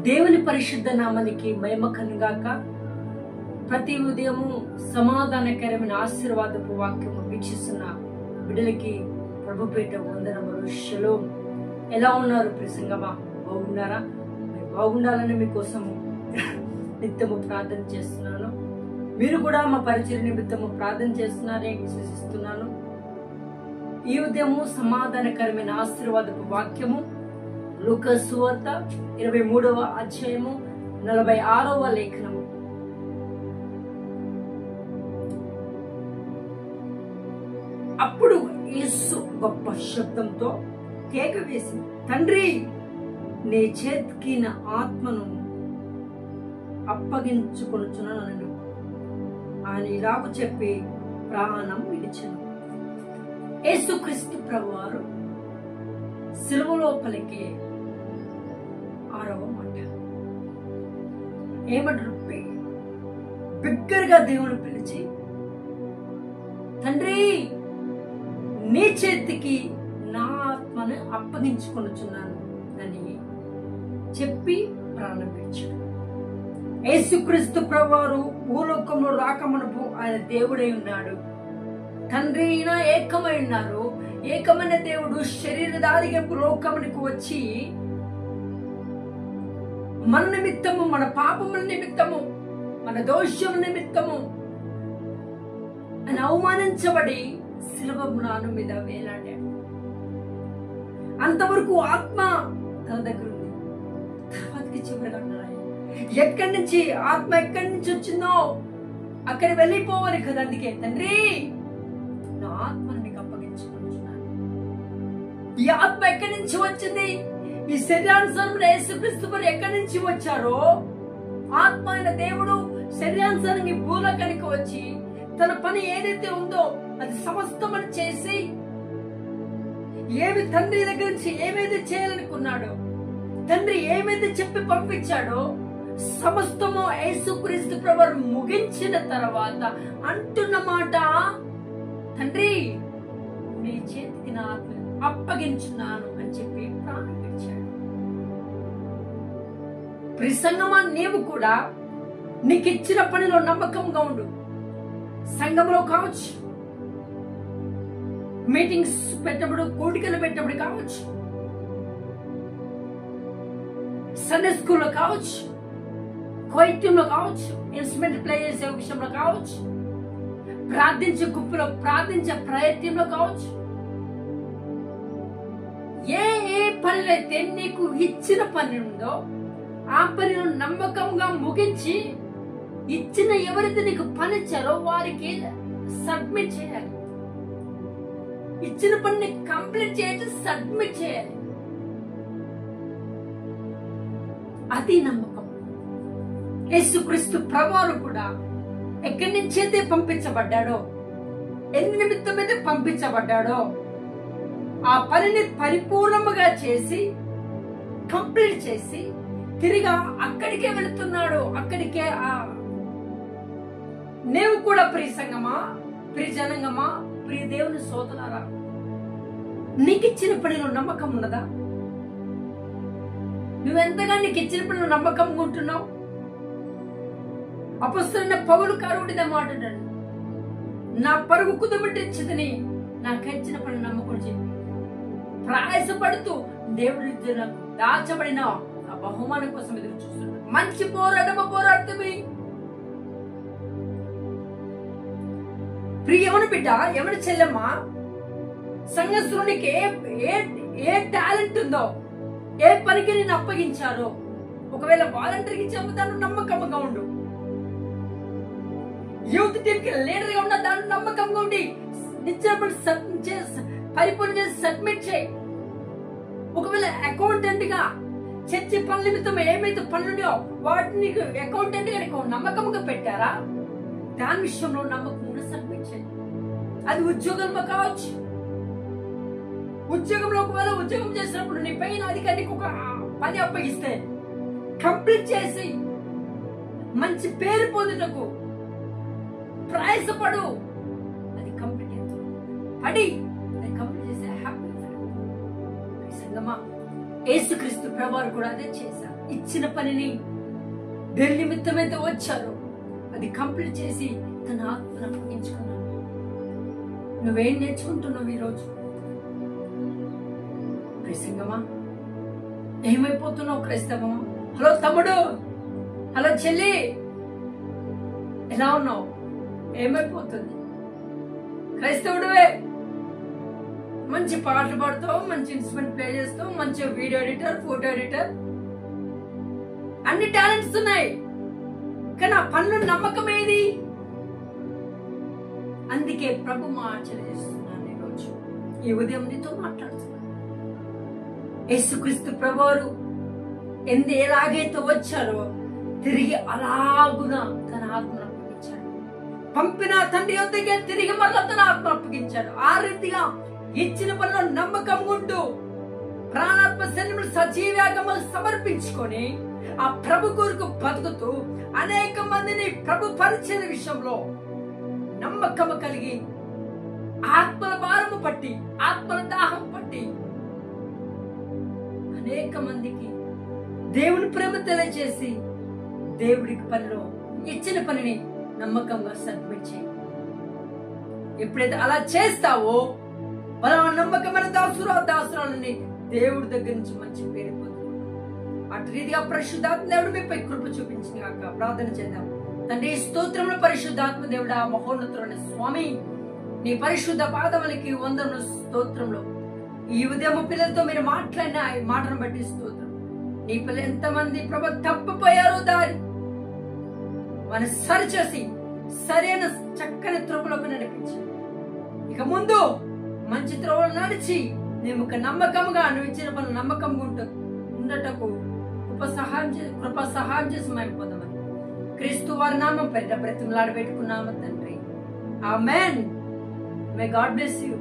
దేవుని పరిశుద్ధ నామానికి మహిమ కలుగాక. ప్రతి ఉదయము సమాధానకరమైన ఆశీర్వాదపు వాక్యము వీక్షిస్తున్న బిడ్డలకి ప్రభుపేట వందనములు. షలోమ్. ఎలా ఉన్నారు ప్రసంగమా? బాగున్నారా? బాగుండాలని మీకోసము నిత్యము ప్రార్థన చేస్తున్నాను. మీరు కూడా మా పరిచయ నిమిత్తము ప్రార్థన చేస్తున్నారని విశ్వసిస్తున్నాను. ఈ ఉదయము సమాధానకరమైన ఆశీర్వాదపు వాక్యము లూకా సువార్త 23వ అధ్యాయము 46వ లేఖనము. అప్పుడు యేసు గొప్ప శబ్దంతో కేక వేసి, తండ్రి, నీ చేతికి నా ఆత్మను అప్పగించుకొనుచున్నాను ఆయన ఇలాగ చెప్పి ప్రాణం విడిచెను. యేసుక్రీస్తు ప్రభువారు సిలువ లోపలికి 6వ మాట ఏమంటారు? బిగ్గరగా దేవుని పిలిచి, తండ్రి, నీ చేతికి నా ఆత్మను అప్పగించుకొనుచున్నాను అని చెప్పి ప్రాణం విడిచాడు. యేసుక్రీస్తు ప్రభువారు భూలోకంలో రాకమునుపు ఆయన దేవుడై ఉన్నాడు. తండ్రి అయినా ఏకమై ఉన్నారు. ఏకమైన దేవుడు శరీరధారిగా లోకమునికి వచ్చి మన నిమిత్తము, మన పాపముల నిమిత్తము, మన దోషం నిమిత్తము అని అవమానించబడి శిలువ మ్రాను మీద వేలాడాడు. అంతవరకు ఆత్మ తన దగ్గర ఉంది. తర్వాతకి చివరిగా ఎక్కడి నుంచి ఆత్మ ఎక్కడి నుంచి వచ్చిందో అక్కడ వెళ్ళిపోవాలి కదా. అందుకే తండ్రి, నా ఆత్మను నీకు అప్పగించుకుంటున్నాను. ఈ ఆత్మ ఎక్కడి నుంచి వచ్చింది? ఈ శరీరానుసారం యేసుక్రీస్తు ఎక్కడి నుంచి వచ్చారో ఆత్మ అయిన దేవుడు శరీరానుసారంగా భూలోకానికి వచ్చి తన పని ఏదైతే ఉందో అది సమస్తమని చేసి ఏమి తండ్రి దగ్గర నుంచి ఏమైతే చేయాలనుకున్నాడో, తండ్రి ఏమైతే చెప్పి పంపించాడో సమస్తము యేసుక్రీస్తు ప్రభువు ముగించిన తర్వాత అంటున్న మాట, తండ్రి, నీ చేతికి నా ఆత్మ అప్పగించున్నాను అని చెప్పి ప్రాణం విడిచాడు. ప్రసంగమా, నీవు కూడా నీకు ఇచ్చిన పనిలో నమ్మకంగా ఉండు. సంఘంలో కావచ్చు, మీటింగ్స్ పెట్టినప్పుడు, కూడికలు పెట్టినప్పుడు కావచ్చు, సండే స్కూల్లో కావచ్చు, కోయిత్యంలో కావచ్చు, ఇన్స్ట్రుమెంట్ ప్లే చేసే విషయంలో కావచ్చు, ప్రార్థించే గుంపులో ప్రార్థించే ప్రయత్నంలో కావచ్చు, ఏ ఏ పనులైతే నీకు ఇచ్చిన పని ఉందో ఆ పనిలో నమ్మకంగా ముగించి ఇచ్చిన ఎవరైతే నీకు పని ఇచ్చారో వారికి సబ్మిట్ చేయాలి. ఇచ్చిన పనిని కంప్లీట్ చేసి సబ్మిట్ చేయాలి. అది నమ్మకం. యేసుక్రీస్తు ప్రభువారు కూడా ఎక్కడి నుంచి అయితే పంపించబడ్డాడో, ఎందు నిమిత్తం అయితే పంపించబడ్డాడో ఆ పనిని పరిపూర్ణముగా చేసి కంప్లీట్ చేసి తిరిగా అక్కడికే వెళుతున్నాడు. అక్కడికే నీవు కూడా ప్రియ సంగమా, ప్రియ జనంగమా, ప్రియ దేవుని సోదరులారా, నీకు ఇచ్చిన పనిలో నమ్మకం ఉన్నదా? నువ్వెంతగా నీకు ఇచ్చిన పనిలో నమ్మకంగా ఉంటున్నావు? అపొస్తలుడైన పౌలు కారుడిదే మాట్లాడాడు, నా పరుగు కుదుమిట్టించదని నాకు ఇచ్చిన పని నమ్మకం చెప్పి ప్రయాసపడుతూ దేవుడి నాకు దాచబడిన ఆ బహుమానం కోసం ఎదురు చూస్తున్నాడు. మంచి పోరాటమే. ప్రియమని బిడ్డ, ఎవరి చెల్లెమ్మ, సంఘస్థునికి ఏ టాలెంట్ ఉందో, ఏ పనికి నేను అప్పగించారో, ఒకవేళ వాలంటీర్కి చెబుతాను నమ్మకంగా ఉండు. యూత్ టీమ్ కి లీడర్ గా ఉన్న దాని నమ్మకంగా ఉండి పరిపూర్ణ చేసి సబ్మిట్ చేయి. ఒకవేళ అకౌంటెంట్ గా చర్చి పనుల నిమిత్తం ఏమైతే పనులున్నాయో వాటిని అకౌంటెంట్ గా నీకు నమ్మకంగా పెట్టారా, దాని విషయంలో నమ్మకంగా సబ్మిట్ చేయి. అది ఉద్యోగంలో కావచ్చు. ఉద్యోగంలో ఒకవేళ ఉద్యోగం చేసినప్పుడు నీ పైన అధికారికి ఒక పని అప్పగిస్తే కంప్లీట్ చేసి మంచి పేరు పొందుటకు ప్రయాసపడు. అది కంప్లీట్ పడి అది కంప్లీట్ చేసే హ్యాపీ సంగమా. యేసుక్రీస్తు ప్రభువారు కూడా అదే చేశారు. ఇచ్చిన పనిని దేని నిమిత్తమైతే వచ్చారో అది కంప్లీట్ చేసి తన ఆత్మను అప్పగించుకున్నాడు. నువ్వేం నేర్చుకుంటున్నావు ఈరోజు? క్రైస్తవమా, ఏమైపోతున్నావు? క్రైస్తవమా, హలో తమ్ముడు, హలో చెల్లి, ఎలా ఉన్నావు? ఏమైపోతుంది? క్రైస్తవుడివే, మంచి పాటలు పాడుతావు, మంచి ఇన్స్ట్రుమెంట్ ప్లే చేస్తావు, మంచి వీడియో ఎడిటర్, ఫోటో ఎడిటర్, అన్ని టాలెంట్స్ ఉన్నాయి, కానీ ఆ పనుల నమ్మకం ఏది? అందుకే ప్రభు ఆచరణ చేస్తున్నాను ఈరోజు, ఈ ఉదయం నీతో మాట్లాడుతున్నాను. యేసుక్రీస్తు ప్రభువారు ఎలాగైతే వచ్చారో తిరిగి అలాగున తన ఆత్మను అప్పగించాడు. పంపిన తండ్రి వద్దకే తిరిగి మళ్ళా తన ఆత్మ అప్పగించాడు. ఆ రీతిగా ఇచ్చిన పనిలో నమ్మకం ఉంటూ ప్రాణాత్మ శరీరములు సజీవ్యాగములు సమర్పించుకొని ఆ ప్రభు కొరకు బతుకుతూ అనేక మందిని ప్రభు పరిచయ విషయంలో నమ్మకం కలిగి ఆత్మల భారము పట్టి ఆత్మల దాహం పట్టి అనేక మందికి దేవుని ప్రేమ తెలియజేసి దేవుడికి పనిలో ఇచ్చిన పనిని నమ్మకంగా సబ్మిట్ చేయి. ఎప్పుడైతే అలా చేస్తావో మన నమ్మకమైన దాసురాలని దేవుడి దగ్గర నుంచి మంచి పేరు పొందుకుంటాం. అటు రీతిగా పరిశుద్ధాత్మ దేవుడు మీపై కృప చూపించింది కాక ప్రార్థన చేద్దాం. తండ్రి స్తోత్రములు పరిశుద్ధాత్మ దేవుడా, మహోన్నతుడైన స్వామి, నీ పరిశుద్ధ పాదములకి వందనములు స్తోత్రములు. ఈ ఉదయం పిల్లలతో మీరు మాట్లాడిన ఈ మాటను బట్టి స్తోత్రం. నీ పిల్లలు ఎంతమంది ప్రభు తప్పిపోయారో దారి మన సరిచేసి సరైన చక్కని త్రోవలోకి నడిపించి ఇక ముందు మంచి త్రోవలు నడిచి మేము నమ్మకంగా నువ్వు ఇచ్చిన పనులు నమ్మకంగా ఉండటకు కృప సహాయం చేసి మైపోదామని క్రీస్తు వారి నామం పేరిట బ్రతిమలాడ పెట్టుకున్నాము తండ్రి. Amen. May God bless you.